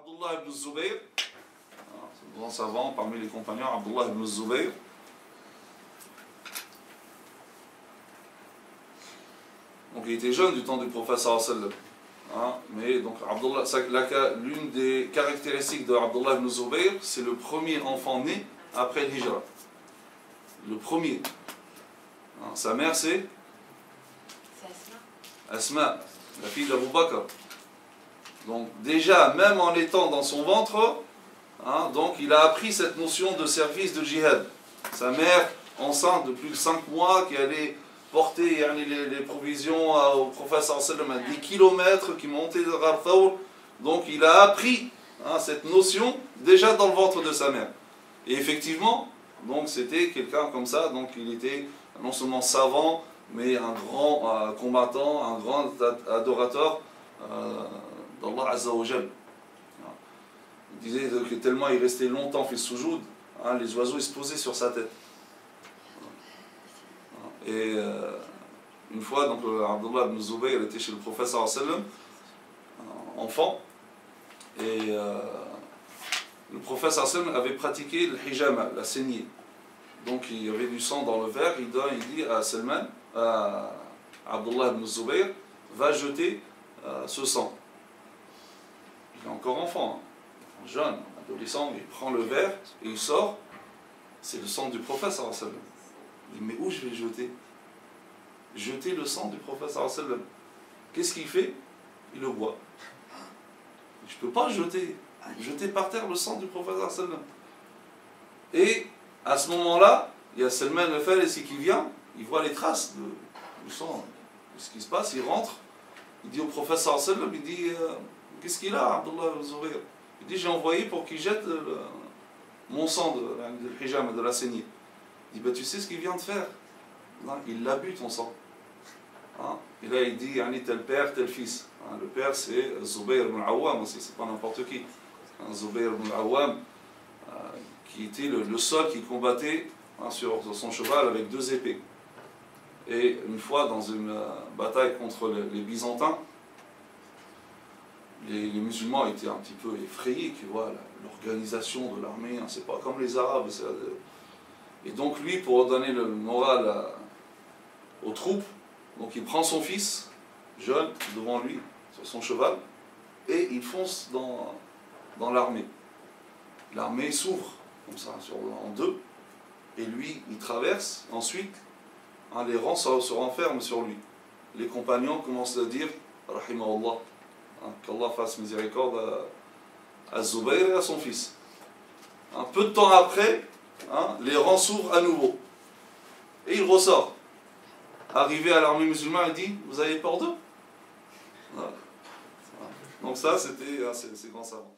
Abdullah ibn Zubayr, c'est un grand savant parmi les compagnons, Abdullah ibn Zubayr. Donc il était jeune du temps du prophète sallallahu alayhi wa sallam. Mais donc l'une des caractéristiques de Abdullah ibn Zubayr, c'est le premier enfant né après le hijra. Le premier. Sa mère c'est Asma, la fille d'Abu Bakr. Donc déjà, même en étant dans son ventre, donc il a appris cette notion de service de djihad. Sa mère, enceinte de plus de 5 mois, qui allait porter les provisions au prophète sallallahu alayhi wa sallam à des kilomètres, qui montait de Ghar Thawr. Donc il a appris cette notion déjà dans le ventre de sa mère. Et effectivement, donc c'était quelqu'un comme ça, donc il était non seulement savant, mais un grand combattant, un grand adorateur d'Allah Azza wa Jal. Il disait que tellement il restait longtemps fait soujoud, les oiseaux ils se posaient sur sa tête. Et une fois, donc Abdullah ibn Zubayr était chez le prophète sallallahu alayhi wa sallam, enfant, et le prophète sallallahu alayhi wa sallam avait pratiqué le hijama, la saignée. Donc il y avait du sang dans le verre, il dit à Salman, à Abdullah ibn Zubayr, va jeter ce sang. Il est encore enfant, jeune, adolescent, il prend le verre et il sort, c'est le sang du prophète sallallahu alayhi wa sallam. Il dit, mais où je vais le jeter? Jeter le sang du prophète sallallahu alayhi wa sallam. Qu'est-ce qu'il fait? Il le boit. Je ne peux pas jeter par terre le sang du prophète sallallahu alayhi wa sallam. Et à ce moment-là, il y a Salman al-Farisi qui vient, il voit les traces du sang, de ce qui se passe, il rentre, il dit au prophète sallallahu alayhi wa sallam, il dit, qu'est-ce qu'il a, Abdullah ibn Zubayr? Il dit, j'ai envoyé pour qu'il jette mon sang de hijama, de la saignée. Il dit, bah, tu sais ce qu'il vient de faire? Là, il l'a bu ton sang. Et là il dit, tel père, tel fils. Le père c'est Zubayr ibn al-Awwam aussi, c'est pas n'importe qui. Zubayr ibn al-Awwam, qui était le seul qui combattait sur son cheval avec 2 épées. Et une fois dans une bataille contre les Byzantins, les musulmans étaient un petit peu effrayés, tu vois, l'organisation de l'armée, c'est pas comme les Arabes. Et donc lui, pour donner le moral aux troupes, donc il prend son fils, jeune, devant lui, sur son cheval, et il fonce dans l'armée. L'armée s'ouvre, comme ça, en 2, et lui, il traverse, ensuite, les rangs se renferment sur lui. Les compagnons commencent à dire, Rahimahullah, qu'Allah fasse miséricorde à Zubayr et à son fils. Un peu de temps après, les rangs s'ouvrent à nouveau. Et il ressort. Arrivé à l'armée musulmane, il dit, vous avez peur d'eux? Donc ça, c'était ces grands savants.